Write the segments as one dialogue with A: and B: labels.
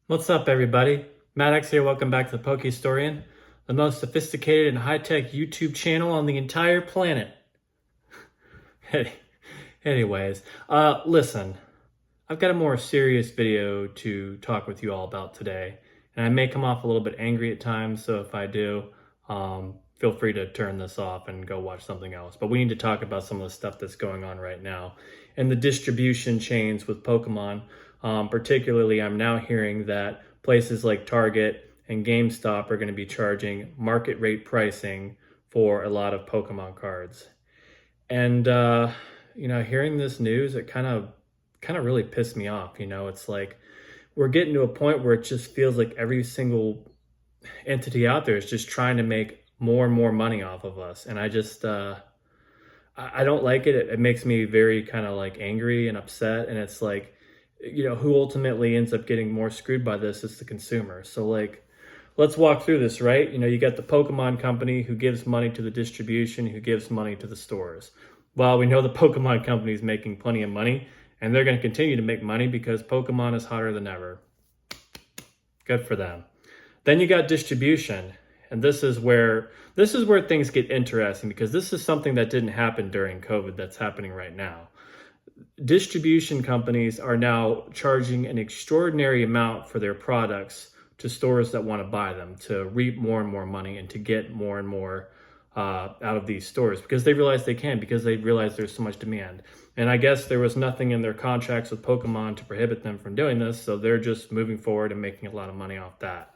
A: What's up, everybody? Matt X here. Welcome back to the Pokehistorian, the most sophisticated and high-tech YouTube channel on the entire planet. Anyways, listen, I've got a more serious video to talk with you all about today, and I may come off a little bit angry at times, so if I do, feel free to turn this off and go watch something else. But we need to talk about some of the stuff that's going on right now and the distribution chains with Pokemon. Particularly, I'm now hearing that places like Target and GameStop are going to be charging market rate pricing for a lot of Pokemon cards. And hearing this news, it kind of really pissed me off. It's like we're getting to a point where it just feels like every single entity out there is just trying to make more and more money off of us, and I just I don't like it. It makes me very kind of like angry and upset, and it's like, who ultimately ends up getting more screwed by this is the consumer. So like, let's walk through this, right? You got the Pokemon company who gives money to the distribution, who gives money to the stores. Well, we know the Pokemon company is making plenty of money, and they're going to continue to make money because Pokemon is hotter than ever. Good for them. Then you got distribution, and this is where things get interesting, because this is something that didn't happen during COVID that's happening right now. Distribution companies are now charging an extraordinary amount for their products to stores that want to buy them, to reap more and more money and to get more and more out of these stores, because they realize they can, because they realize there's so much demand. And I guess there was nothing in their contracts with Pokemon to prohibit them from doing this, so they're just moving forward and making a lot of money off that.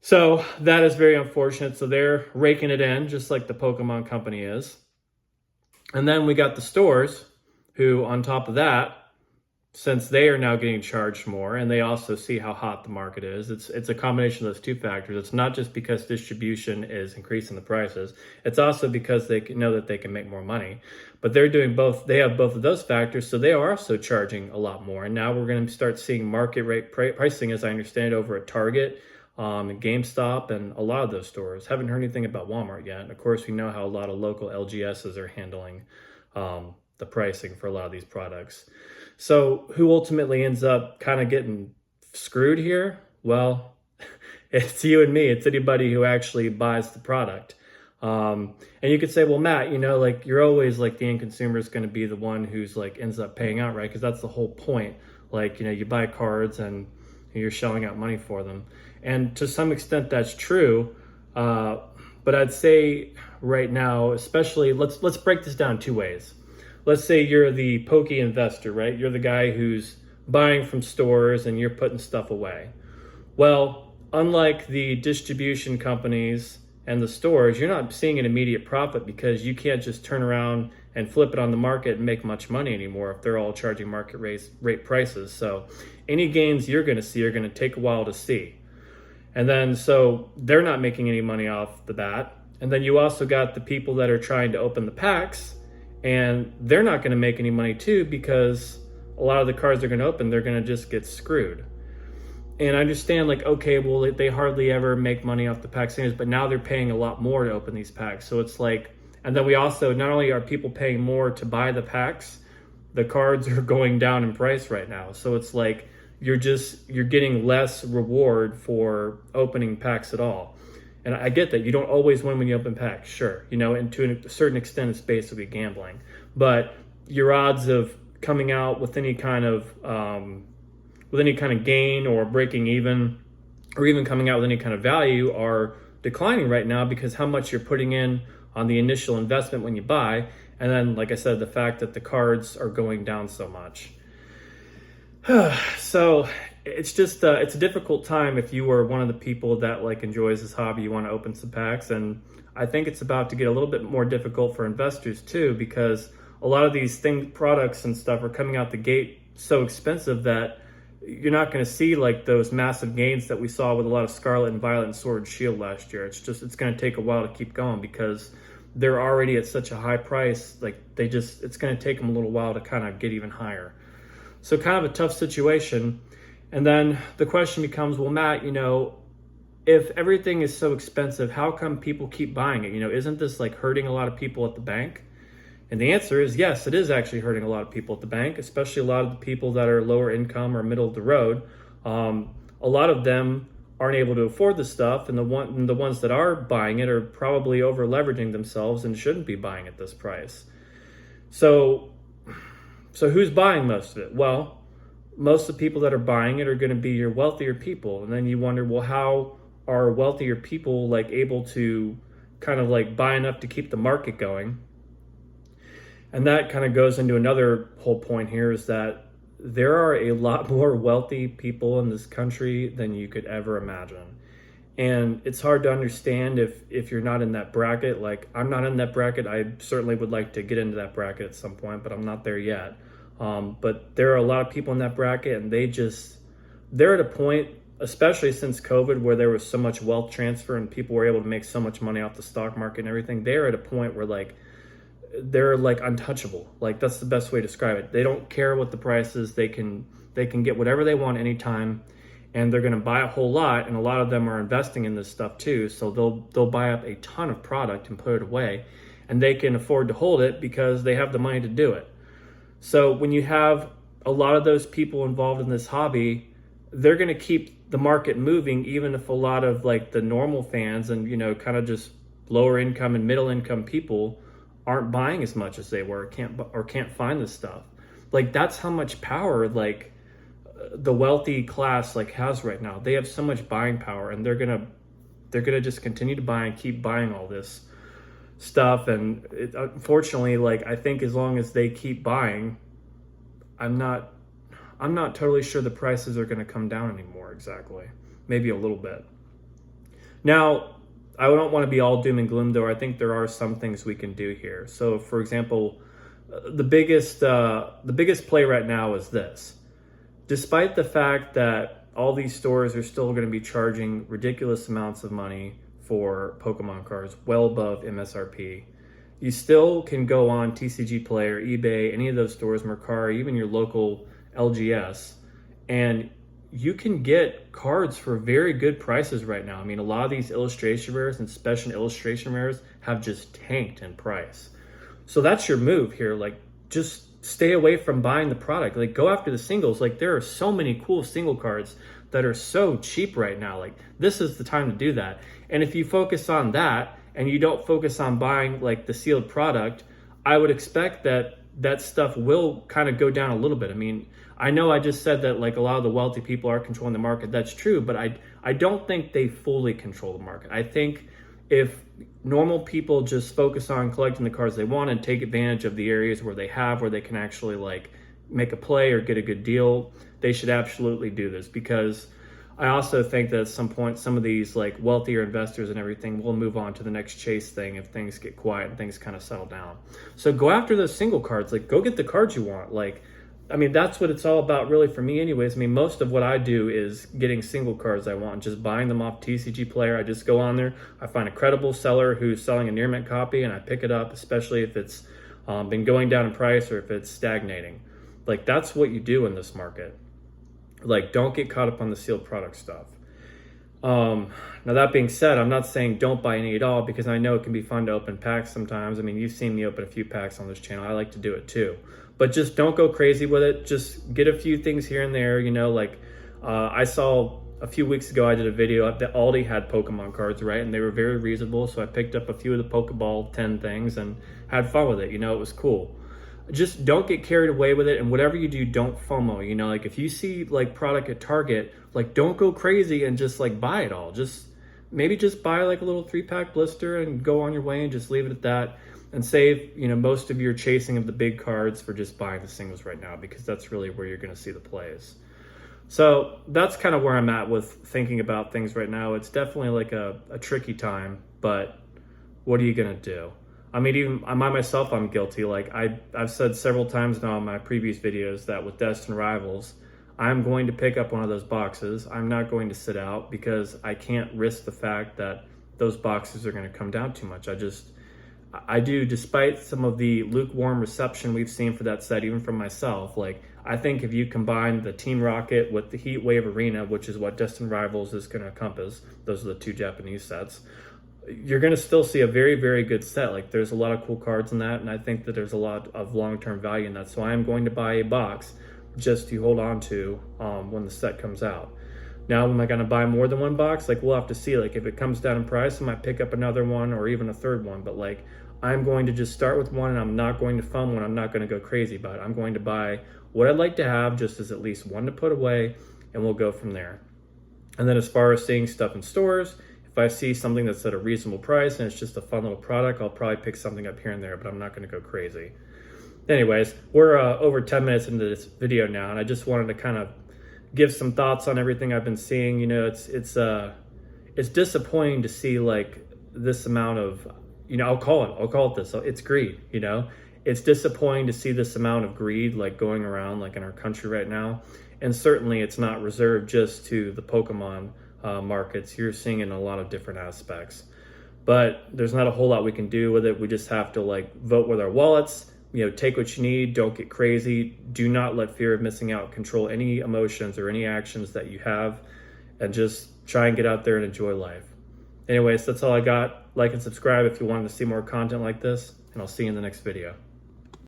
A: So that is very unfortunate. So they're raking it in just like the Pokemon company is. And then we got the stores who, on top of that, since they are now getting charged more, and they also see how hot the market is, it's a combination of those two factors. It's not just because distribution is increasing the prices, it's also because they know that they can make more money. But they're doing both. They have both of those factors, so they are also charging a lot more. And now we're going to start seeing market rate pricing, as I understand, over at Target, and GameStop, and a lot of those stores. Haven't heard anything about Walmart yet. And of course, we know how a lot of local LGSs are handling the pricing for a lot of these products. So who ultimately ends up kind of getting screwed here? Well, it's you and me. It's anybody who actually buys the product. And you could say, well, Matt, like, you're always like, the end consumer is going to be the one who's like ends up paying out, right? Because that's the whole point. Like, you buy cards and you're shelling out money for them. And to some extent that's true. But I'd say right now, especially, let's break this down two ways. Let's say you're the Poke investor, right? You're the guy who's buying from stores and you're putting stuff away. Well, unlike the distribution companies and the stores, you're not seeing an immediate profit, because you can't just turn around and flip it on the market and make much money anymore if they're all charging market rate prices. So any gains you're going to see are going to take a while to see. And then, so they're not making any money off the bat. And then you also got the people that are trying to open the packs, and they're not going to make any money too, because a lot of the cards they're going to open, they're going to just get screwed. And I understand, like, okay, well, they hardly ever make money off the packs anyways, but now they're paying a lot more to open these packs. So it's like, and then we also, not only are people paying more to buy the packs, the cards are going down in price right now. So it's like, you're getting less reward for opening packs at all. And I get that you don't always win when you open packs, sure, and to a certain extent it's basically gambling. But your odds of coming out with any kind of gain or breaking even, or even coming out with any kind of value, are declining right now, because how much you're putting in on the initial investment when you buy, and then, like I said, the fact that the cards are going down so much. So it's just it's a difficult time if you are one of the people that like enjoys this hobby. You want to open some packs, and I think it's about to get a little bit more difficult for investors too, because a lot of these products and stuff are coming out the gate so expensive that you're not going to see like those massive gains that we saw with a lot of Scarlet and Violet and Sword and Shield last year. It's going to take a while to keep going, because they're already at such a high price. Like, it's going to take them a little while to kind of get even higher. So kind of a tough situation. And then the question becomes, well, Matt, if everything is so expensive, how come people keep buying it? Isn't this like hurting a lot of people at the bank? And the answer is yes, it is actually hurting a lot of people at the bank, especially a lot of the people that are lower income or middle of the road. a lot of them aren't able to afford the stuff, and the ones that are buying it are probably over leveraging themselves and shouldn't be buying at this price. So who's buying most of it? Well, most of the people that are buying it are going to be your wealthier people. And then you wonder, well, how are wealthier people like able to kind of like buy enough to keep the market going? And that kind of goes into another whole point here, is that there are a lot more wealthy people in this country than you could ever imagine. And it's hard to understand if you're not in that bracket. Like, I'm not in that bracket. I certainly would like to get into that bracket at some point, but I'm not there yet. But there are a lot of people in that bracket, and they're at a point, especially since COVID, where there was so much wealth transfer and people were able to make so much money off the stock market and everything. They're at a point where like, they're like untouchable. Like, that's the best way to describe it. They don't care what the price is. They can get whatever they want anytime, and they're going to buy a whole lot. And a lot of them are investing in this stuff too. So they'll buy up a ton of product and put it away, and they can afford to hold it because they have the money to do it. So when you have a lot of those people involved in this hobby, they're going to keep the market moving, even if a lot of like the normal fans and, you know, kind of just lower income and middle income people aren't buying as much as they were, can't find this stuff. Like, that's how much power like the wealthy class like has right now. They have so much buying power, and they're gonna just continue to buy and keep buying all this stuff. And unfortunately, like, I think as long as they keep buying, I'm not totally sure the prices are going to come down anymore. Exactly, maybe a little bit. Now, I don't want to be all doom and gloom, though. I think there are some things we can do here. So, for example, the biggest play right now is this. Despite the fact that all these stores are still going to be charging ridiculous amounts of money for Pokemon cards, well above MSRP, you still can go on TCG Play or eBay, any of those stores, Mercari, even your local LGS, and you can get cards for very good prices right now. I mean, a lot of these illustration rares and special illustration rares have just tanked in price. So that's your move here. Like, just stay away from buying the product. Like, go after the singles. Like, there are so many cool single cards that are so cheap right now. Like, this is the time to do that. And if you focus on that and you don't focus on buying like the sealed product, I would expect that stuff will kind of go down a little bit. I mean, I know I just said that like a lot of the wealthy people are controlling the market. That's true, but I don't think they fully control the market. I think if normal people just focus on collecting the cards they want and take advantage of the areas where they can actually like make a play or get a good deal, they should absolutely do this. Because I also think that at some point, some of these like wealthier investors and everything will move on to the next chase thing if things get quiet and things kind of settle down. So go after those single cards. Like, go get the cards you want. Like, I mean, that's what it's all about really for me anyways. I mean, most of what I do is getting single cards I want, just buying them off TCG Player. I just go on there, I find a credible seller who's selling a near mint copy, and I pick it up, especially if it's been going down in price or if it's stagnating. Like, that's what you do in this market. Like, don't get caught up on the sealed product stuff. Now, that being said, I'm not saying don't buy any at all, because I know it can be fun to open packs sometimes. I mean, you've seen me open a few packs on this channel. I like to do it too. But just don't go crazy with it. Just get a few things here and there. You know, like I saw a few weeks ago, I did a video that Aldi had Pokemon cards, right? And they were very reasonable. So I picked up a few of the Pokeball 10 things and had fun with it. You know, it was cool. Just don't get carried away with it, and whatever you do, don't FOMO. You know, like if you see like product at Target, like don't go crazy and just like buy it all. Just maybe just buy like a little 3-pack blister and go on your way and just leave it at that, and save, you know, most of your chasing of the big cards for just buying the singles right now, because that's really where you're going to see the plays. So that's kind of where I'm at with thinking about things right now. It's definitely like a tricky time, but what are you going to do? I mean, even I myself, I'm guilty. Like I've said several times now in my previous videos that with Destined Rivals, I'm going to pick up one of those boxes. I'm not going to sit out, because I can't risk the fact that those boxes are going to come down too much. I do, despite some of the lukewarm reception we've seen for that set, even from myself. Like, I think if you combine the Team Rocket with the Heat Wave Arena, which is what Destined Rivals is going to encompass, those are the two Japanese sets, you're going to still see a very, very good set. Like, there's a lot of cool cards in that, and I think that there's a lot of long-term value in that. So I am going to buy a box just to hold on to when the set comes out. Now, am I going to buy more than one box? Like, we'll have to see. Like, if it comes down in price, I might pick up another one or even a third one. But like, I'm going to just start with one, and I'm not going to fund one. I'm not going to go crazy about it. I'm going to buy what I'd like to have, just as at least one to put away, and we'll go from there. And then as far as seeing stuff in stores, if I see something that's at a reasonable price and it's just a fun little product, I'll probably pick something up here and there, but I'm not going to go crazy. Anyways, we're over 10 minutes into this video now, and I just wanted to kind of give some thoughts on everything I've been seeing. You know, it's disappointing to see like this amount of, you know, I'll call it this. It's greed, you know. It's disappointing to see this amount of greed like going around like in our country right now. And certainly it's not reserved just to the Pokemon markets. You're seeing it in a lot of different aspects. But there's not a whole lot we can do with it. We just have to like vote with our wallets. You know, take what you need, don't get crazy. Do not let fear of missing out control any emotions or any actions that you have, and just try and get out there and enjoy life. Anyways, that's all I got. Like and subscribe if you wanted to see more content like this, and I'll see you in the next video.